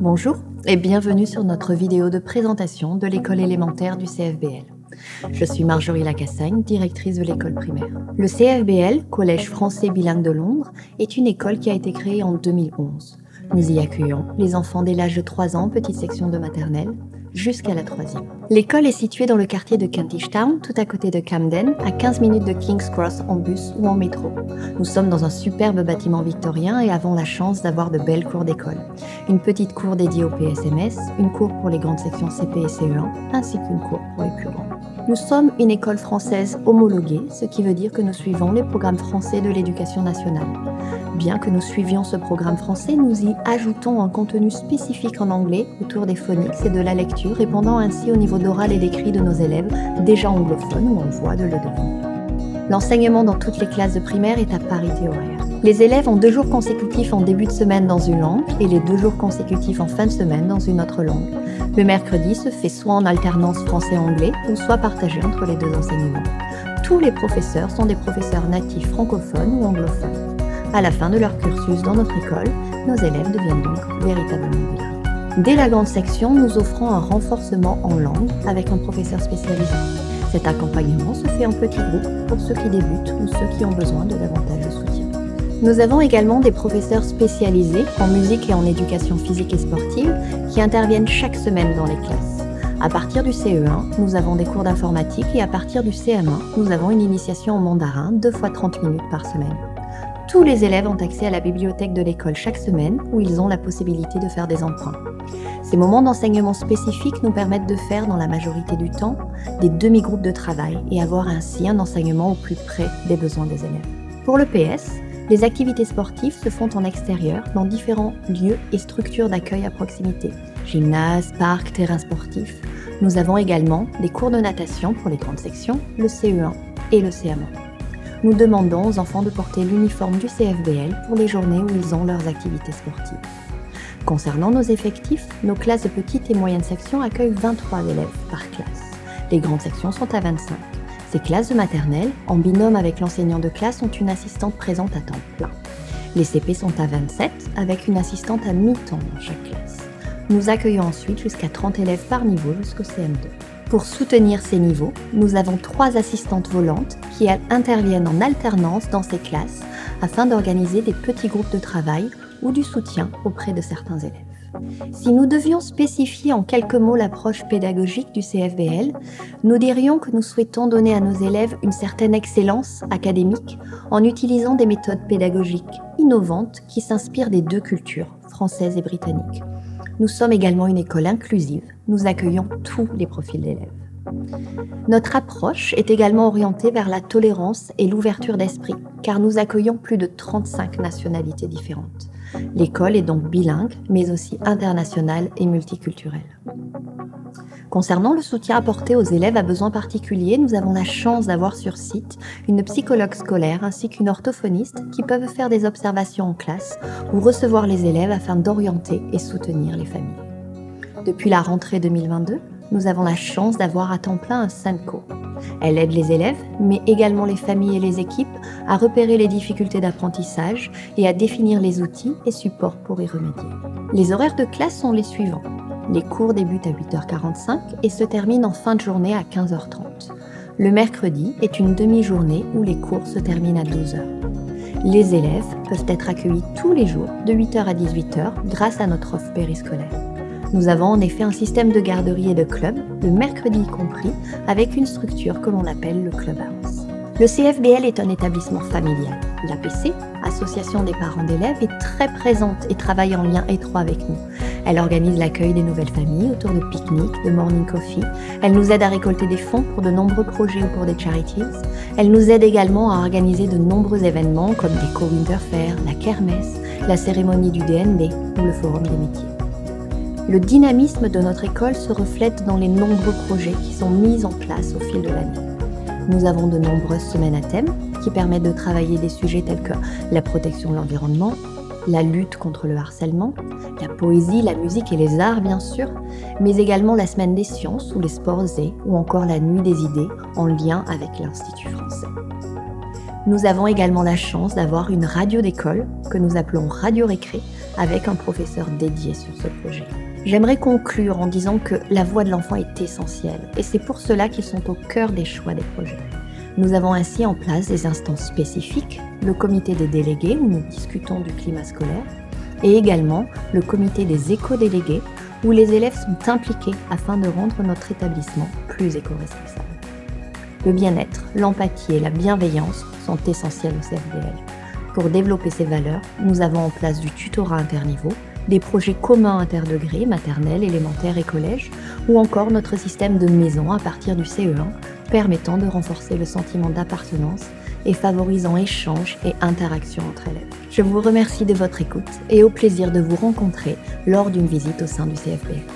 Bonjour et bienvenue sur notre vidéo de présentation de l'école élémentaire du CFBL. Je suis Marjorie Lacassagne, directrice de l'école primaire. Le CFBL, Collège français bilingue de Londres, est une école qui a été créée en 2011. Nous y accueillons les enfants dès l'âge de 3 ans, petite section de maternelle, jusqu'à la 3e. L'école est située dans le quartier de Kentish Town, tout à côté de Camden, à 15 minutes de King's Cross en bus ou en métro. Nous sommes dans un superbe bâtiment victorien et avons la chance d'avoir de belles cours d'école. Une petite cour dédiée au PSMS, une cour pour les grandes sections CP et CE1, ainsi qu'une cour pour les plus grands. Nous sommes une école française homologuée, ce qui veut dire que nous suivons les programmes français de l'éducation nationale. Bien que nous suivions ce programme français, nous y ajoutons un contenu spécifique en anglais autour des phoniques et de la lecture, répondant ainsi au niveau d'oral et d'écrit de nos élèves, déjà anglophones ou en voie de le devenir. L'enseignement dans toutes les classes de primaire est à parité horaire. Les élèves ont 2 jours consécutifs en début de semaine dans une langue et les 2 jours consécutifs en fin de semaine dans une autre langue. Le mercredi se fait soit en alternance français-anglais ou soit partagé entre les 2 enseignements. Tous les professeurs sont des professeurs natifs francophones ou anglophones. À la fin de leur cursus dans notre école, nos élèves deviennent donc véritablement bilingues. Dès la grande section, nous offrons un renforcement en langue avec un professeur spécialisé. Cet accompagnement se fait en petits groupes pour ceux qui débutent ou ceux qui ont besoin de davantage de soutien. Nous avons également des professeurs spécialisés en musique et en éducation physique et sportive qui interviennent chaque semaine dans les classes. À partir du CE1, nous avons des cours d'informatique et à partir du CM1, nous avons une initiation en mandarin 2 fois 30 minutes par semaine. Tous les élèves ont accès à la bibliothèque de l'école chaque semaine où ils ont la possibilité de faire des emprunts. Ces moments d'enseignement spécifiques nous permettent de faire, dans la majorité du temps, des demi-groupes de travail et avoir ainsi un enseignement au plus près des besoins des élèves. Pour le PS, les activités sportives se font en extérieur dans différents lieux et structures d'accueil à proximité. Gymnase, parcs, terrains sportifs. Nous avons également des cours de natation pour les grandes sections, le CE1 et le CM1. Nous demandons aux enfants de porter l'uniforme du CFBL pour les journées où ils ont leurs activités sportives. Concernant nos effectifs, nos classes de petite et moyenne section accueillent 23 élèves par classe. Les grandes sections sont à 25. Ces classes de maternelle, en binôme avec l'enseignant de classe, ont une assistante présente à temps plein. Les CP sont à 27, avec une assistante à mi-temps dans chaque classe. Nous accueillons ensuite jusqu'à 30 élèves par niveau jusqu'au CM2. Pour soutenir ces niveaux, nous avons 3 assistantes volantes qui interviennent en alternance dans ces classes afin d'organiser des petits groupes de travail ou du soutien auprès de certains élèves. Si nous devions spécifier en quelques mots l'approche pédagogique du CFBL, nous dirions que nous souhaitons donner à nos élèves une certaine excellence académique en utilisant des méthodes pédagogiques innovantes qui s'inspirent des 2 cultures, française et britannique. Nous sommes également une école inclusive, nous accueillons tous les profils d'élèves. Notre approche est également orientée vers la tolérance et l'ouverture d'esprit, car nous accueillons plus de 35 nationalités différentes. L'école est donc bilingue, mais aussi internationale et multiculturelle. Concernant le soutien apporté aux élèves à besoins particuliers, nous avons la chance d'avoir sur site une psychologue scolaire ainsi qu'une orthophoniste qui peuvent faire des observations en classe ou recevoir les élèves afin d'orienter et soutenir les familles. Depuis la rentrée 2022, nous avons la chance d'avoir à temps plein un SENCO. Elle aide les élèves, mais également les familles et les équipes à repérer les difficultés d'apprentissage et à définir les outils et supports pour y remédier. Les horaires de classe sont les suivants. Les cours débutent à 8h45 et se terminent en fin de journée à 15h30. Le mercredi est une demi-journée où les cours se terminent à 12h. Les élèves peuvent être accueillis tous les jours de 8h à 18h grâce à notre offre périscolaire. Nous avons en effet un système de garderie et de club, le mercredi y compris, avec une structure que l'on appelle le Clubhouse. Le CFBL est un établissement familial. L'APC, Association des parents d'élèves, est très présente et travaille en lien étroit avec nous. Elle organise l'accueil des nouvelles familles autour de pique-niques, de morning coffee. Elle nous aide à récolter des fonds pour de nombreux projets ou pour des charities. Elle nous aide également à organiser de nombreux événements comme des co-winter fair, la kermesse, la cérémonie du DNB ou le forum des métiers. Le dynamisme de notre école se reflète dans les nombreux projets qui sont mis en place au fil de l'année. Nous avons de nombreuses semaines à thème qui permettent de travailler des sujets tels que la protection de l'environnement, la lutte contre le harcèlement, la poésie, la musique et les arts bien sûr, mais également la semaine des sciences ou les sports et ou encore la nuit des idées en lien avec l'Institut français. Nous avons également la chance d'avoir une radio d'école que nous appelons Radio Récré avec un professeur dédié sur ce projet. J'aimerais conclure en disant que la voix de l'enfant est essentielle et c'est pour cela qu'ils sont au cœur des choix des projets. Nous avons ainsi en place des instances spécifiques, le comité des délégués où nous discutons du climat scolaire et également le comité des éco-délégués où les élèves sont impliqués afin de rendre notre établissement plus éco-responsable. Le bien-être, l'empathie et la bienveillance sont essentiels au CFBL. Pour développer ces valeurs, nous avons en place du tutorat interniveau, des projets communs interdegrés, maternelle, élémentaire et collège, ou encore notre système de maison à partir du CE1, permettant de renforcer le sentiment d'appartenance et favorisant échange et interaction entre élèves. Je vous remercie de votre écoute et au plaisir de vous rencontrer lors d'une visite au sein du CFBL.